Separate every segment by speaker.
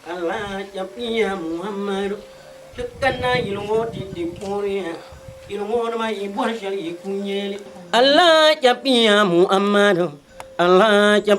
Speaker 1: Allah ya Muhammadu dukkanna ilmo di poriya ilmo ma ibor shari kunyele Allah ya Muhammadu Allah ya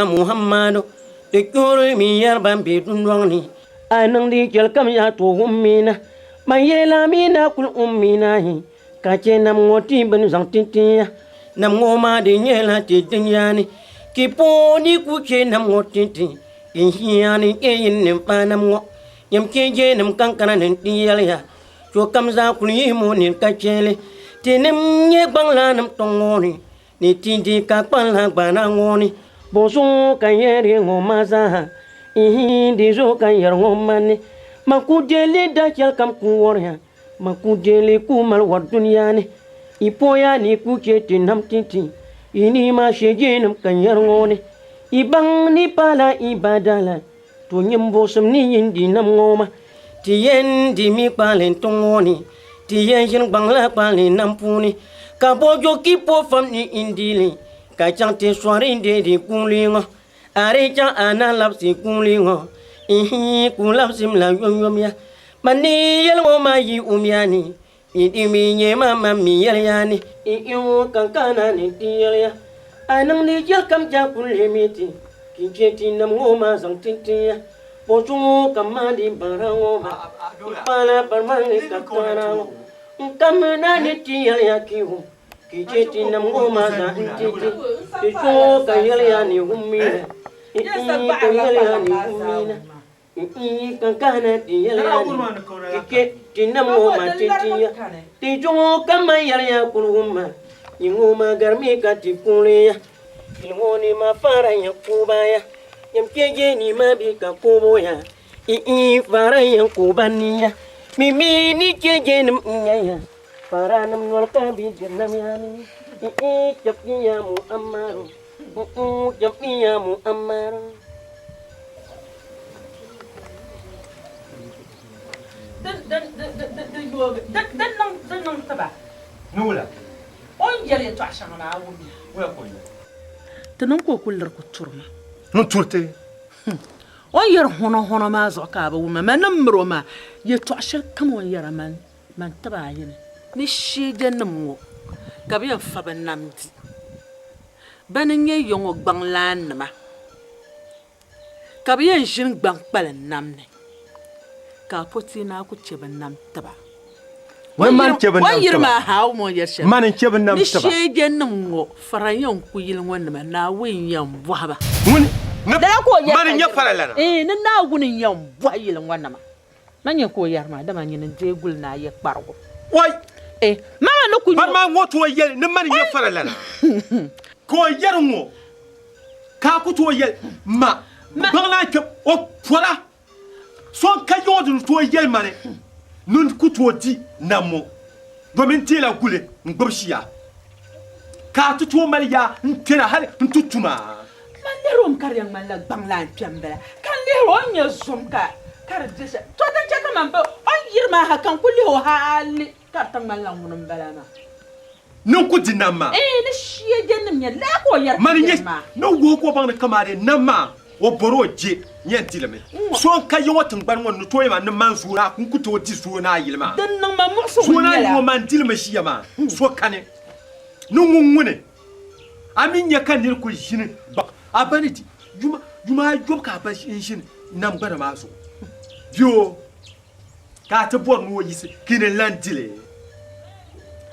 Speaker 1: Muhammadu de kore mi yarban be dunwani anan di kel kam ya to ummina mayela mina kul ummina hi ka ce nam ngoti ben zang tintiya nam ngoma de nyela tintiani ki poni ku ce nam ngoti Inhiani in Panamo, Yam Kj Nam Kankana and Dialia, to comes out Kulimun in Kachele, Tinem Ye Banglanam Tongoni, Nitindi Kapala Banangoni, Boso Kayeri Homaza, Ihi Zoka Yeromani, Makujeli Dachel Kamkuoria, Makujeli Kumal Watuniani, Ipoyani Kuchetin Namtiti, Inima Shejinum Kanyaroni. Ibang ni pala ibadala to nyimbo som ni yindi nam ngoma tien di mi palen tongoni tien jin bangla palen nampuni ka bojo ki po fam ni indili ka chante soirée inde di kulingo are cha ana lapsi kulingo ihi kulapsim la yom ya mani yel ngoma yi umyani idi mi nyema mami yel yani iyo kankana ni diel ya Anang ni jel kam jakul limiti kijeti nam ngoma sang tintia bojo kamadi barangoma pala barmangi katara kamana ni tia yakiu kijeti nam ngoma sang tinti tiso kayel ya ni umina kayel ya ni umina kankana diel ya ni kijeti nam ngoma tintia tiso kamayel ya kuluma Inguma garmi katipulia Ilmoni mafara ya kubaya Yamkeje ni mabika kuboya Fara ya kubania Mimi ni keje na mnyaya Fara na mnolka bijirnam yani Japi ya muammaru Japi ya muammaru
Speaker 2: Dan nang taba
Speaker 3: Nula
Speaker 2: on yale to ashanga na wuni
Speaker 3: wala ko ya
Speaker 2: tanan ko kullar ku turma
Speaker 3: non turte
Speaker 2: on yar hono ma zo ka ba wuma manam roma ya to ashal kam on yara man taba yin ni shi jannam wo ka biyan fa ban namdi banin ye yongo gbanglan ma ka biyan shin gbang palan namne ka poti na ku ce ban nam taba
Speaker 3: Wai man ce ban nan
Speaker 2: yirma hawo mo yershe
Speaker 3: man ce ban nan
Speaker 2: ni
Speaker 3: ta ba
Speaker 2: shege nan wo farayan ku yilin wannan na win yan buha ba
Speaker 3: mun
Speaker 2: da ko yar
Speaker 3: man ya fara lana
Speaker 2: nan na gunin yan buha yilin wannan ma man ya ko yar ma da man yin je gul na ya kpargo
Speaker 3: wai
Speaker 2: mama no ku
Speaker 3: ban ma ngoto yel ni man ya fara lana ko yar ngo ka ku to yel ma ban na ke o fora so ka yodun to yel mane nun kutuoti namo domin tela gule ngobshiya ka tutu maliya ntena hal ntutuma
Speaker 2: man lerom karyang man la banglan piambela kan lerom nya zomka kar desa to dan jaka man ba on yirma hakan kulli ho hali kar tan man la ngunum balana
Speaker 3: nun ku dinama
Speaker 2: ni shiye jennim nya la ko yar
Speaker 3: man ye no wo ko bang kamare nama o boro je nyanti lame so ka yo watin ban won to yema nan man sura kun ku to ti so na yilma
Speaker 2: dan nan ma musu
Speaker 3: so na yo man tilma shi yama so kane nun ngune amin ya kan dir ku shin ba abaniti juma job ka ba shin nam bana ma so yo ka ta bor no yisi kine landile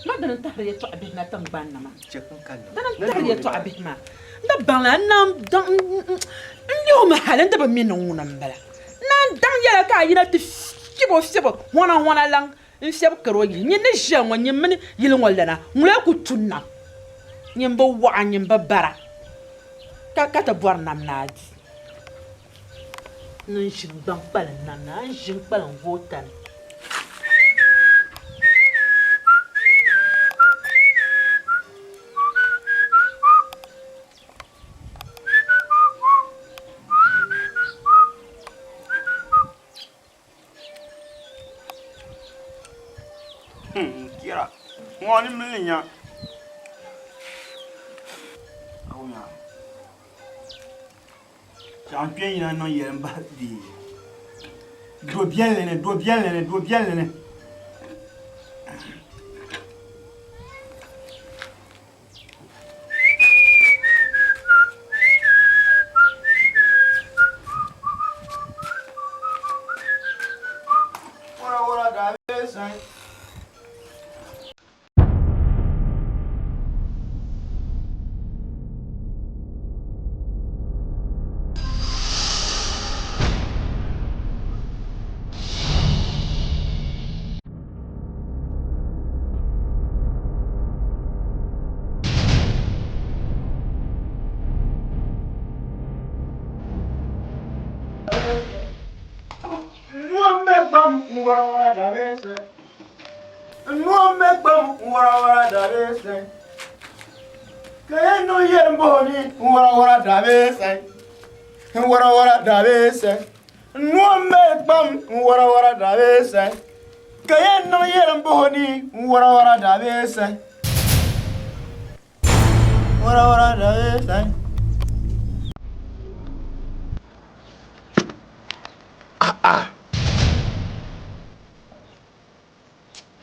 Speaker 2: ma dan tahriya to abin na tan ban na ma
Speaker 3: je kan
Speaker 2: dan tahriya to abin ma da banglan nam dan Nyo mahalan da ba min nguna mbala nan dan ya ka yina ti fibo wana lang n shɛbi karo yi nyɛ ni ʒiya ŋɔ nyɛ mini yili ŋɔ lana ŋuna ku tunna nyɛ bi waɣa nyɛ bi bara ka ti bɔri nam naadi nin ʒin gbaŋ kpalim nam na n ʒin kpalim gootani
Speaker 4: Kira, ngoni milinya. Awunya. Champion ina no yemba di. Do bien lene. Ora da vez, hein. No me vamos ora da vez. No me vamos ora da vez. Que no yemboni ora da vez. Ora da vez. No me vamos ora da vez. Que no yemboni ora da vez. Ora da vez.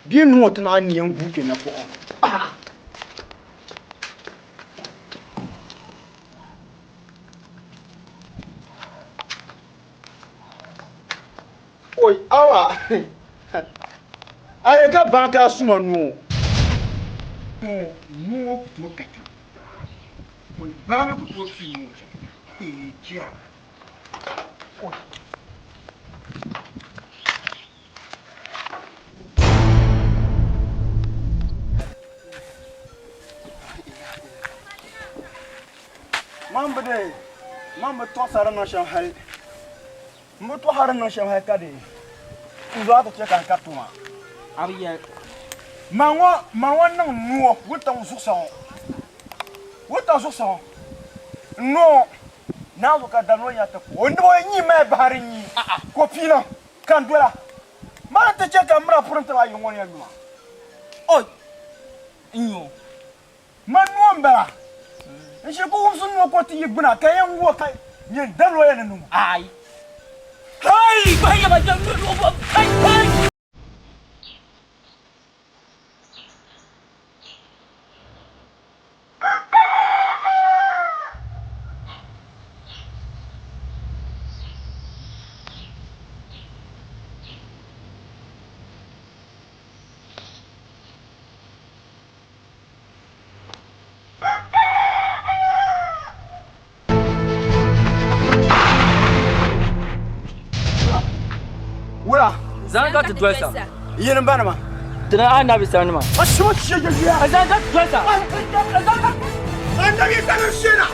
Speaker 4: Bien nous on a ni un goût que n'a pas. Oi, awa. Aye ka banka suma nu. Nu ku to katu. Oi, banka ku to fi nu. Kia. Oi. Mamba to sara no shan hal. Mo to har no shan hal kade. Uzo to check an katuma.
Speaker 1: Abiya.
Speaker 4: Manwa nang nuo, wutan susan. No. Na zo ka dano ya ta ko. Ndo yi me bahari ni. Ko pina. Kan dola. Mara te check an mra purun ta yi woni ya duma. Oi. Inyo. Manwa mbara. Nje ko umsun no ko ti gbuna kayan wo kai. Ni dalo ya nanu.
Speaker 1: Ai.
Speaker 4: Hai,
Speaker 1: Bahaya macam tu. Hai.
Speaker 4: wura.
Speaker 5: Zanga tu dwesa.
Speaker 4: Yin bana ma.
Speaker 5: Tana annabi sanuma.
Speaker 4: Ashimo shege ya.
Speaker 5: Zanga tu dwesa.
Speaker 4: Annabi sanshira.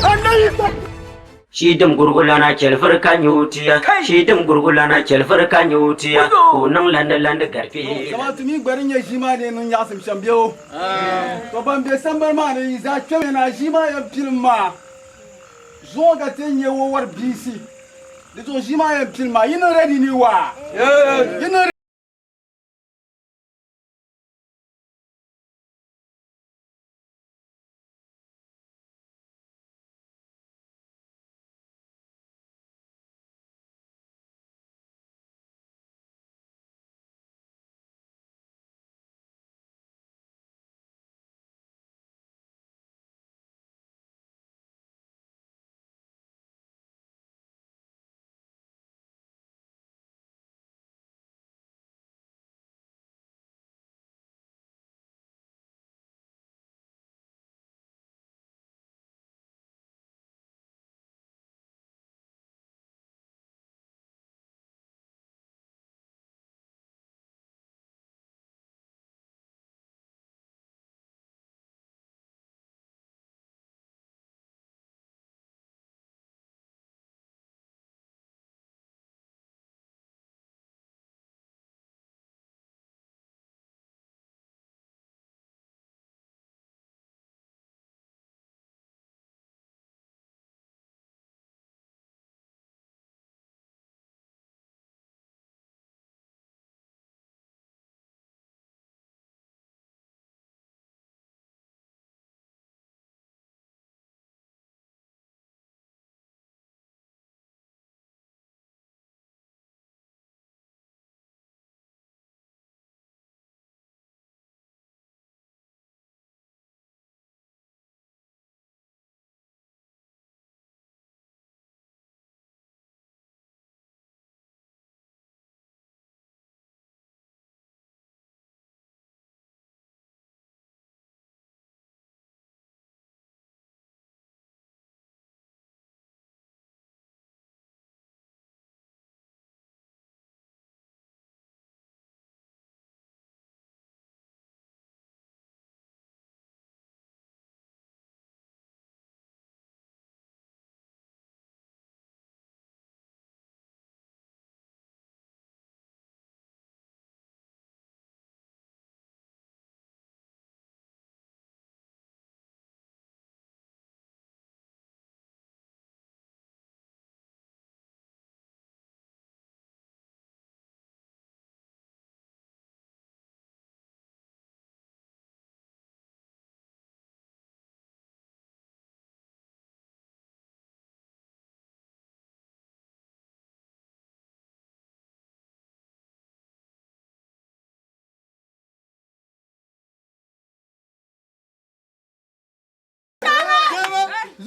Speaker 4: Annabi
Speaker 1: Shidim gurgulana kelfar kan yutiya. Shidim gurgulana kelfar kan yutiya. Kunan landa garfe.
Speaker 6: Kama tumi gbarin ya jima ne nun ya sam shambiyo. To ban be sambar ma ne za keme na jima ya filma. Zo ga tenye wowar BC. Da to jima ya filma yin ready ni wa. Yin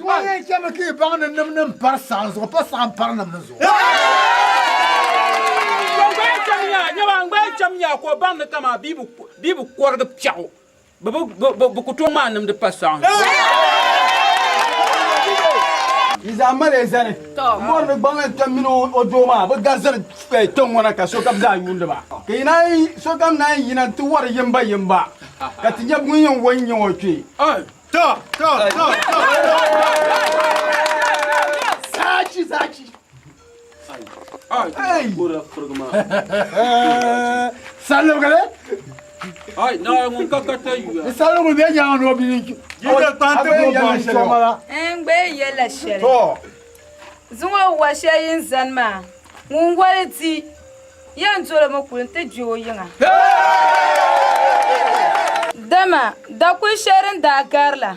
Speaker 6: Soyez qui me qui parle de par sans, on pas sans parler de nous.
Speaker 7: Chamia ko bang na kama bibu kwar da piao bu ku to ma nam de passant
Speaker 6: Ils amènent les années. Moi, le banc est terminé au Doma. Vous gazez le ton, on a cassé comme ça, il y a un so comme ça, il y a un tour yamba yamba. Quand il y a un moyen, on y a Sachi, Sachi. Salut,
Speaker 7: ay na ngun kakata yu
Speaker 6: salut, vous bien, il y a un robin. Il y a un temps
Speaker 8: Ngbe yela shere. Zunwa wa shayin zanma. Mun waliti. Yan zora makulin ta jiwo yinga. Dama da kun sharin da garla.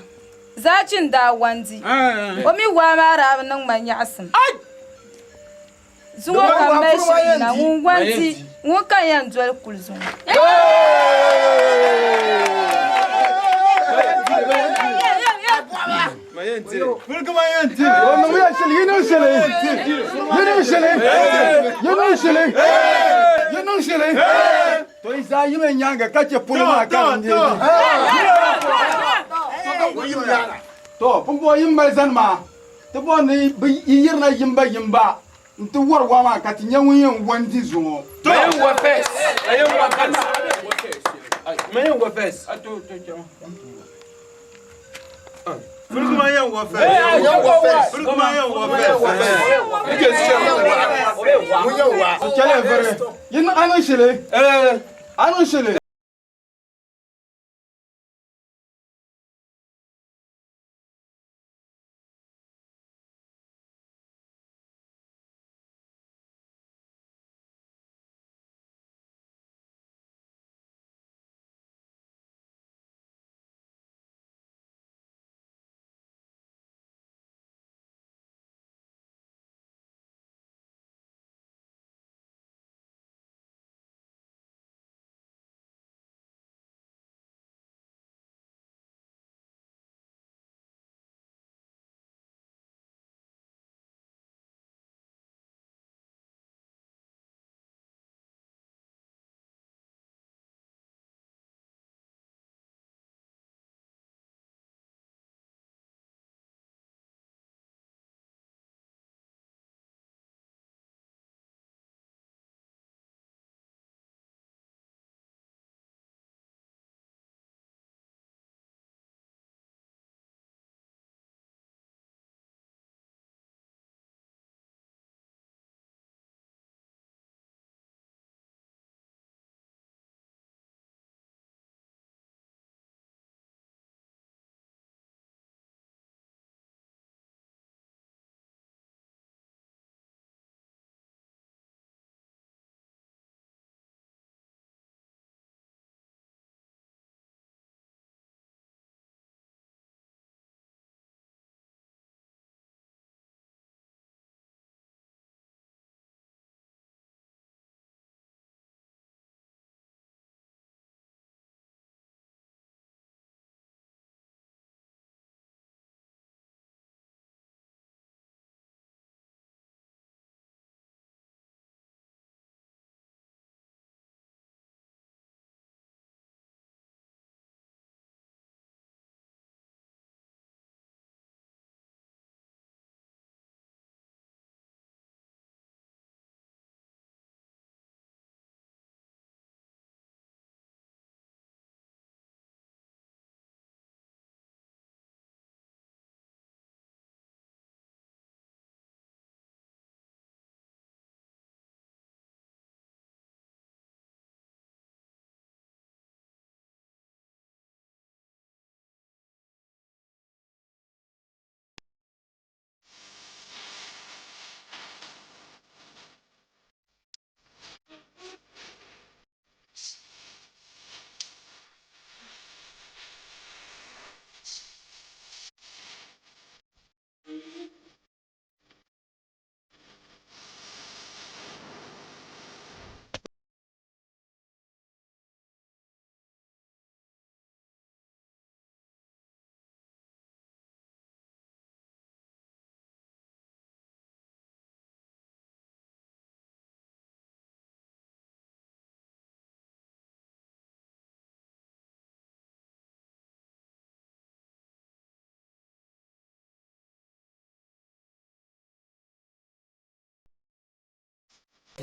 Speaker 8: Zacin da wanzi. Wami wa mara nan manyasin. Zunwa kan mai shi na mun wanzi. Mun kan yan zuwa kulzun.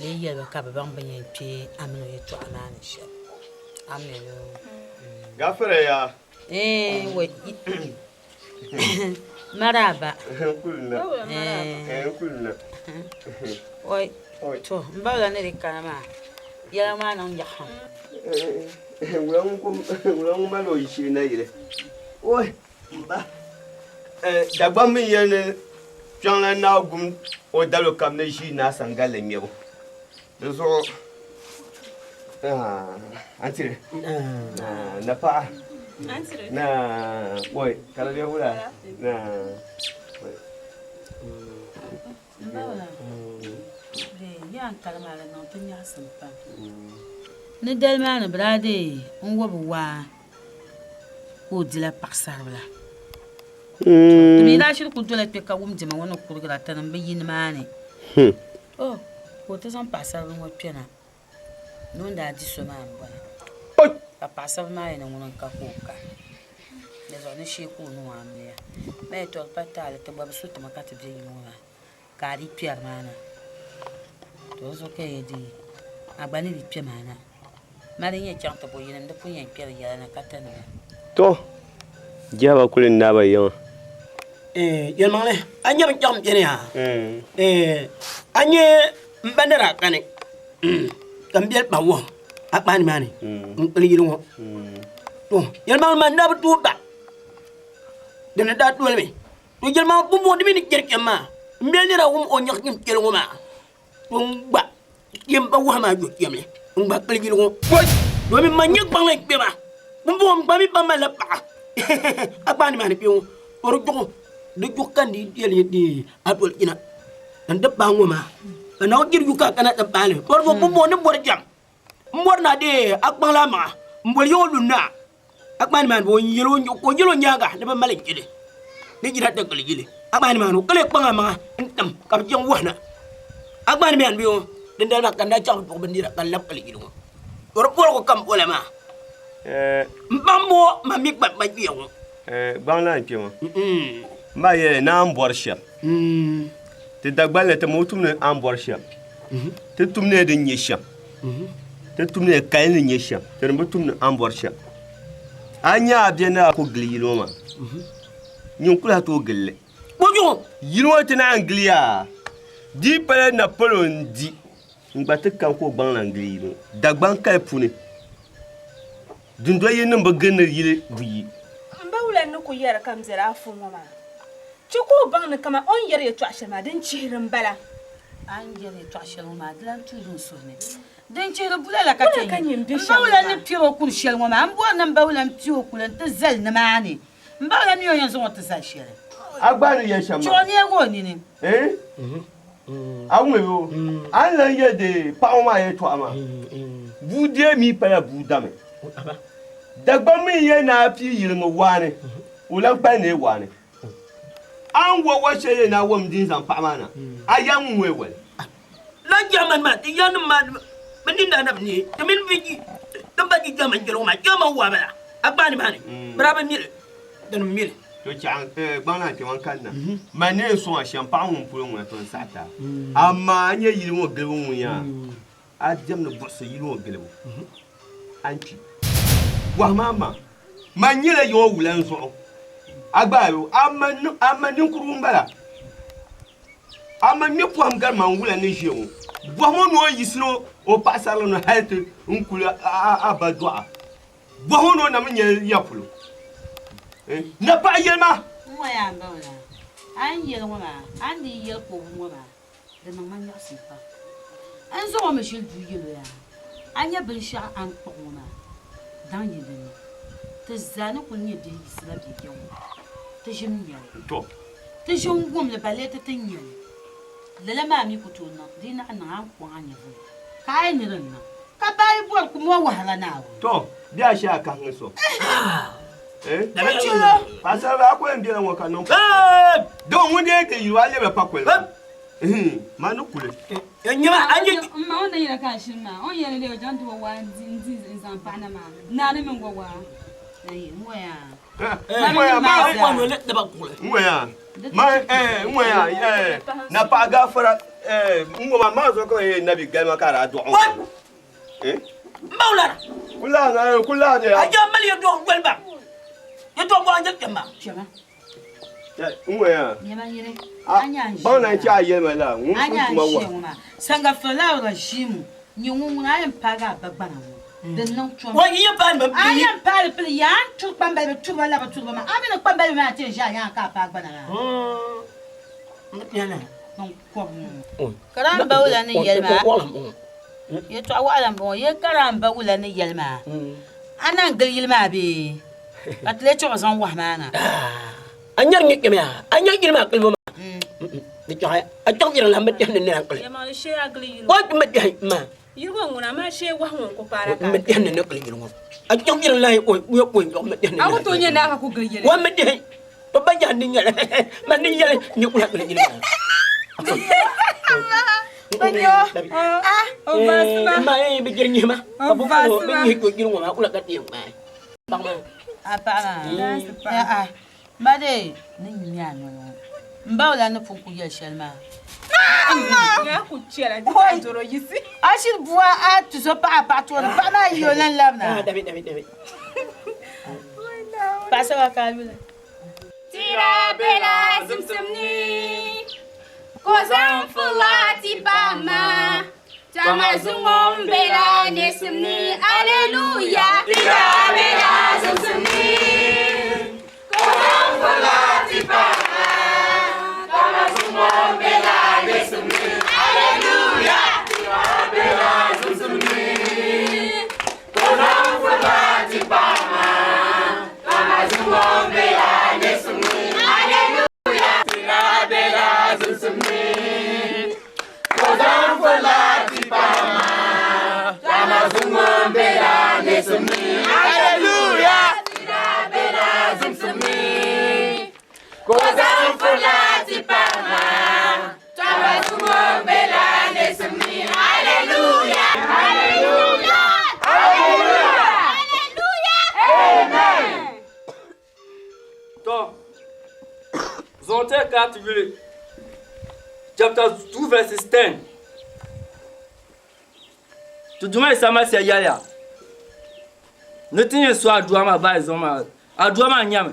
Speaker 2: le yɛlba ka bɛ baŋ bɛ yɛn kpe amino yɛtɔɣa maa ni shɛli amino
Speaker 3: gafara ya
Speaker 2: wai maraba
Speaker 3: kulna
Speaker 2: oi to mbawla ne rikana ma yɛla maa niŋ yaɣam
Speaker 3: wulan malo shi na yire oi ba dagba min yen changla na gum o dalo kam ne shi na sangale mebo so antire na pa antire na oi kala dia hula na
Speaker 2: mbawla yan kalma la non tin ya sampa ni dalma ni brade on wobu wa ko dila paksarla mi da shi ku dole pe ka wum jima wono kurgra tan be yin mane oh ko te san pasar mo pena non da di so ma mba a pasar ma ina wono ka ko ka le zo ni shi ku no amya me to patale to ba su to makati bi yimona ka ri pier mana to so ke di agbani bi pier mana mari nya chang to bo yin da kun yan pier ya na katana
Speaker 3: to jaba kulin na bayan
Speaker 1: yel mangle anya ban jam jene ha anye mbandara kane kambiel bawo akbani mani ngli yiro to yel mangle man da bu da dana da dole me to yel mangle bu mo dimi ni jerke ma mbel ni rawum o nyak nim kel ngoma to ngba yem ba wa ma jo yemle ngba kli yiro do mi man nyak bang lek be ba bu mo ngba mi ba ma la ba akbani mani piu or jogo de jukkan di yel di atol ina dan de bangoma na ngir yuka kana da bale or bo mo ne bor jam mor na de akbang la ma mbol yo lunna akbani man bo yelo ko yelo nyaga de ba malen kide ni jira de kali gile akbani man ko le banga ma entam kam jong wahna akbani man biyo den da kan da chaw ko bendira kan lap kali gile or bor ko kam wala ma mbambo ma mi ba ba biyo
Speaker 3: bangla npi mo ma ye na ambor sham te dagbale te motum ne ambor sham te tumne de nyesham te tumne kayne nyesham te mbutum ne ambor sham anya biena ko glilo ma nyun kula to gelle
Speaker 1: bojo
Speaker 3: yino te na anglia di pele na polon di ngbate kan ko bangla anglilo dagban kay puni dundo ye namba gënal yile buyi
Speaker 8: mbawla nuku yara kam zira fu mama chiko bang ne kama on yare to ashama din chirin bala
Speaker 2: an yare to ashama dilan tudun so ne den chira bulala ka tan
Speaker 8: kan yin bi
Speaker 2: mbawla ne piro kun shel mama an bo nan mbawla piro kun ta zal ne mani mbawla mi yon so ta zal shel
Speaker 3: agbani ye shama
Speaker 2: choni ego ni ni
Speaker 3: awon yo an lan ye de pa o ma ye to ama bu de mi pa ya bu dame dagba mi ye na pi yiri mo wane ulan pa ne wane an wo wo she ye na wo mdin san pa mana ayan wewe
Speaker 1: la jaman ma ti yan ma bendin da na ni tamin biji tamba ji jaman jelo ma jama wa bala akbani mani braba mire dan mire
Speaker 3: to chan gbana ti wan kan na mane so a champa won pulo won to sata amma anye yiri mo gele won ya a jam no bosso yiri mo gele wo anti wa mama manyela yo wulan so agbayo amani kurumbala amani poam gar man wulan ne jewo bo mo no yisno o pasalo no halte unkula abadwa bo ho no na menye yapulo na ba yelma
Speaker 2: mo ya mbawla an yel ngoma an di yel ko ngoma de na man yasin pa an zo ma shil du yelo ya anya bin sha an ko ngoma dan yelen te zane ko nye bi sila bi kyo te jim nya
Speaker 3: to
Speaker 2: te jom gom le balete te nya lele ma mi ko to na dina na an ko anya bu kai ni ran na ka bai bol ku mo wahala na wo
Speaker 3: to dia sha kan so pasala ko en bien won kan no do won de ke yu ale be pakwel manu kule
Speaker 1: nyama anje
Speaker 8: ma on yira ka shima on yira le jan to wa nzi nzan pana ma na ne men gwa
Speaker 2: ai mo ya
Speaker 1: ma ko no le da ba kule
Speaker 3: moya ma moya na pa gafara Mwa mazo ko nabi galma kara do.
Speaker 1: Maulara.
Speaker 3: Kula de.
Speaker 1: Ajo mali yo do gwelba. Yo do gwa njek kemba.
Speaker 8: Chama.
Speaker 3: Mwa ya.
Speaker 8: Nyama yire.
Speaker 3: Ba na ti aye ma la. Kuma wa.
Speaker 8: Sanga fala regime. Nyungu na yem paga bagbana. De non tu.
Speaker 1: Wa yi pa ba.
Speaker 8: Ayam pa le yan tu pamba be tu wala ba tu ma. Ami no pamba be ma ti ja yan ka pa gbana na.
Speaker 1: Yana.
Speaker 8: Non ko. Karamba wala ni yelma. Ye to wala bon ye karamba wala ni yelma. Ana ngel yelma be. Atle to zan wahmana.
Speaker 1: Anyar ngi kemya. Anyar yelma kelbo ma. Di to a to yira la met ne ankle.
Speaker 2: Ya ma she agli yiro.
Speaker 1: Ko met ma.
Speaker 2: Yiro nguna ma she wahwon ko para ka.
Speaker 1: Met ne ankle yiro. A to yira la ko yo met ne.
Speaker 2: Awu to nye na ka ku gri yire.
Speaker 1: Wa met ne. To ba ya ni nyale. Ma ni nyale ni kula kule yira.
Speaker 8: Banyo. O basma.
Speaker 1: Ma e be jir nyima. Abu ko be ngi ko yiro ma kula ka ti ma. Bang ma.
Speaker 8: Apa ah. Made ni nyano. Mbawla no fuku ya shelma.
Speaker 2: Ya ku chera di toro yisi.
Speaker 8: Ashil bua a tu so pa to pa na yo lan labna.
Speaker 1: David.
Speaker 8: Pasa wa kalula.
Speaker 9: Tira bela zimsimni. Kozan fulati pama. Tama zumom bela nesimni. Alleluia. Tira bela zimsimni. Kozan fulati pama. Tama zumom bela nesimni. Alleluia. Tira bela zimsimni. Kozan fulati pama. Tama zumom bela nesimni. Alleluia. Tira bela zimsimni. Kozan fulati pama. Tama zumom bela nesimni. Alleluia. Tira bela zimsimni. Kozan fulati pama. Tama zumom bela nesimni. Alleluia. Alleluia. Alleluia. Alleluia. Amen.
Speaker 5: Donc, Zonte 4, chapter 2, verses 10. Tu dois savoir si yaya. Ne tiens soit à douama ba zoma. À douama nyam.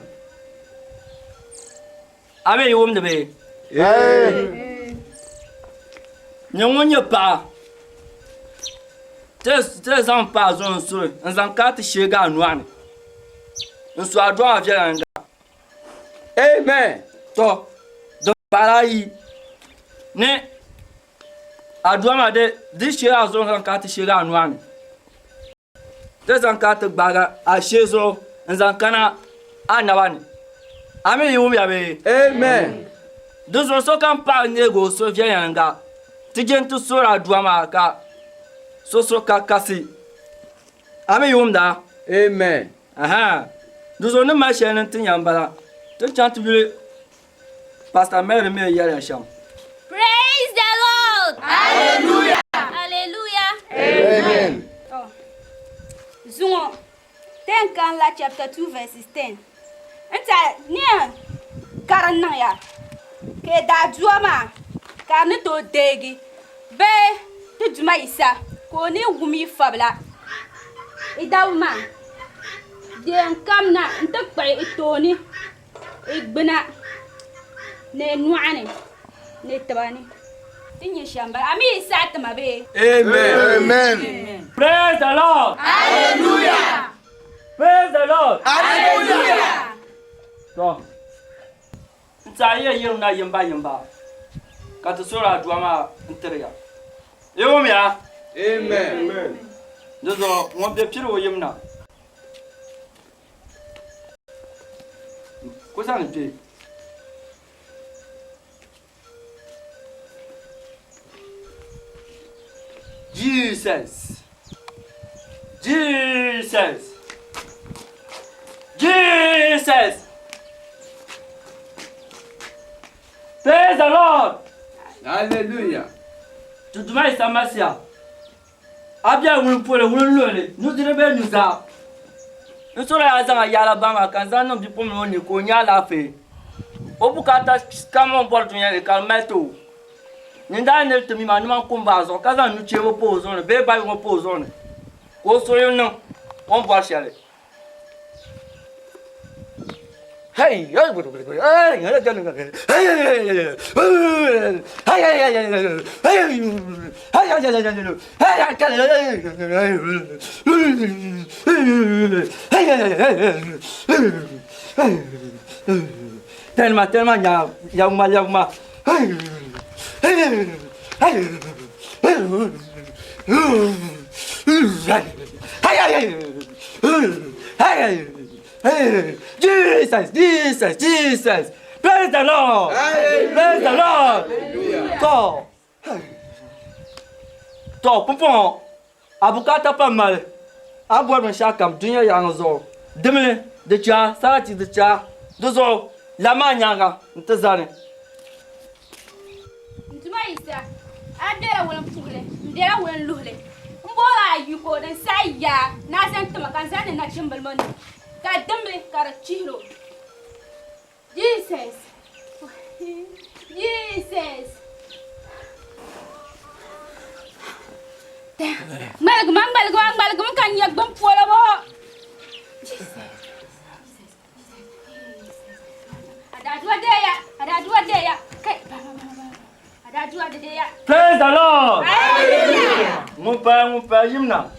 Speaker 5: Ame yom de be. Nyamonya pa. Te zan pa zon sur. En zan kat shega anwan. On soit droit à faire. Amen. To. Donc pareil. Ne. Adouama de shega zon zan kat shega anwan. Te zan kat baga a shezo en zan kana anawan. Ame yum ya be. Amen. Deux on so kan pa nego so vient yanga. Ti gen tu so adouama ka. So kasi. Ame yum da. Amen. Aha. Nous on ne marche un tin yambala. Tu chantes le pasteur mère me hier en chant.
Speaker 9: Praise the Lord. Hallelujah. Hallelujah. Amen. Zungo. Tenkan la chapter 2 verses 10. Enta nia karanna ya. Ke da juama. Ka ne to degi. Be tu juma isa. Ko ni gumi fabla. Idawma. Den kamna nta kpai itoni igbina ne nuane ne tabani tinye shamba ami satma be.
Speaker 5: Amen. Praise the Lord.
Speaker 9: Hallelujah.
Speaker 5: Praise the Lord.
Speaker 9: Hallelujah.
Speaker 5: So, ntaye yirna yimba. Ka to sura duama nteriya. Yomia. Amen. Dozo mo be piro yimna. Cosa ne pe? Jesus. Praise the Lord.
Speaker 6: Hallelujah.
Speaker 5: Tu dois samasia. Abia wulpole wulole. Nous devons nous a. Nous sommes à Alabama quand ça nous dit pour nous qu'on y a la fait. Au bukata comment on porte le calmeto. ninda ne tumi ma numa kumba zo kaza nu chewo po zo ne be ba yo po zo ne ko so yo no on boire chale hey hey tellement yauma Jesus. Praise the Lord. Praise the Lord. To pompon. Abukata pas mal. Aboire mon chakam dunya yang zo. Demle de cha, sarati de cha. Dozo la manyanga ntazane.
Speaker 9: Ntuma isa. Adela wala mtule. Ndela wala luhle. Mbola yuko den saya. Na san tuma kan zane na chimbal mani. Ka demle kara chiro. Jesus. Jesus. Balgum kan yak bam pola bo. Ada dua dia. Kai. Ada dua dia.
Speaker 5: Praise the Lord. Hallelujah. Mon père yimna.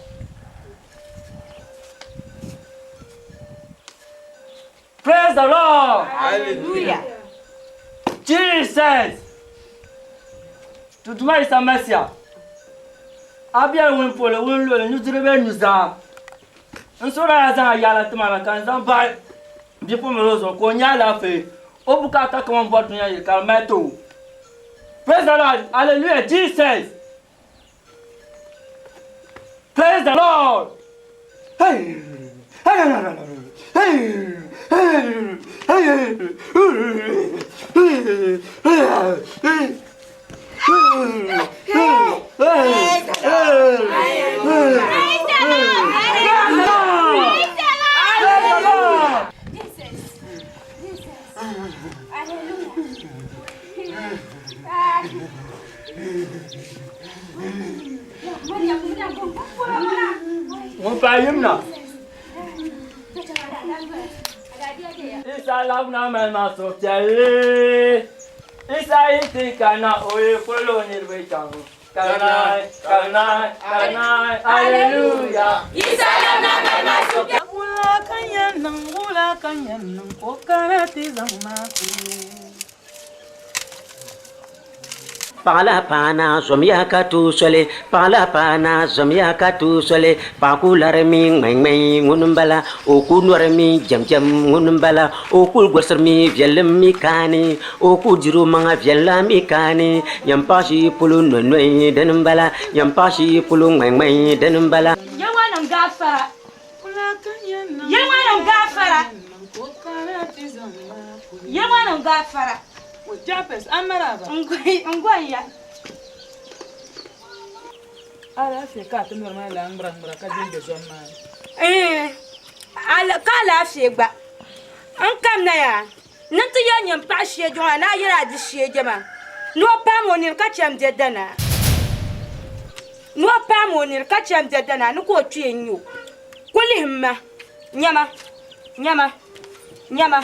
Speaker 5: Praise the Lord.
Speaker 8: Hallelujah.
Speaker 5: Jesus. Tutuma isa mesia. Abia won pole won lo nu direbe nuza. Nsora ya zan yala tuma kan zan ba. Bi po me rozo ko nyala fe. Obukata come on board dunya il kalmeto. Praise the Lord. Hallelujah. Jesus. Praise the Lord. Hey. Mon père yimna. Isa labna mema sotiale. Isa iti kana oye polo nirvechang. Karnai. Hallelujah. Isa labna mema sotiale.
Speaker 2: Ula kanyanang kokarati zangmaku.
Speaker 1: Pala pana zomya katu sole, pala pana zomya katu sole, pakularmi ngmeng ngunumbala, okunwarmi jam ngunumbala, okul gosarmi vielmi kani, okujiru manga vielami kani, yampashi pulu nonwe denumbala, yampashi pulu ngmeng denumbala.
Speaker 9: Yawanam gafara. Yawanam gafara.
Speaker 2: Japes amaraba.
Speaker 9: Ngwaya.
Speaker 2: Ala se ka to normal la mbra ka dinde zoma.
Speaker 9: Ala kala shegba. An kam na ya. Nanti ya nyam pa she jo na yira di she jema. No pa monir ka cham de dana. No pa monir ka cham de dana no ko tue nyu. Kuli himma. Nyama.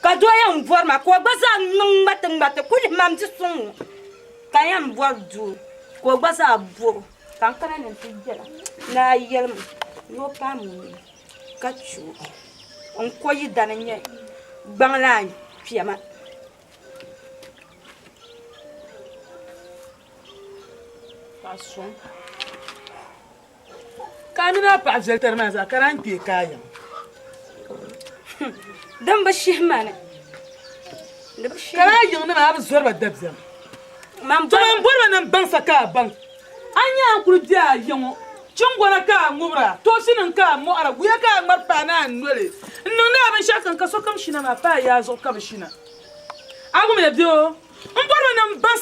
Speaker 9: Ka do ya mvorma ko gbaza nung mbatang kuli mam ti sun. Ka ya mvor du. Ko gbaza buru. Kan kana ne tijela. Na yelm. No pa monir ka chu. On ko yi dana nye. Bangla fiama.
Speaker 2: Passon. Kamina pa zelterma za karanti kaya.
Speaker 9: Dan bashih mana.
Speaker 2: Kara yung na ma absorba dabzam.
Speaker 9: Mam
Speaker 2: To man borba nan ban saka ban. Anya kuru dia yung chungwana ka ngubra. To sinin ka mo ara guya ka marpa na nole. Nunda ban shakan ka so kam shina ma pa ya zo kam shina. Agu me bio. Borba nan ban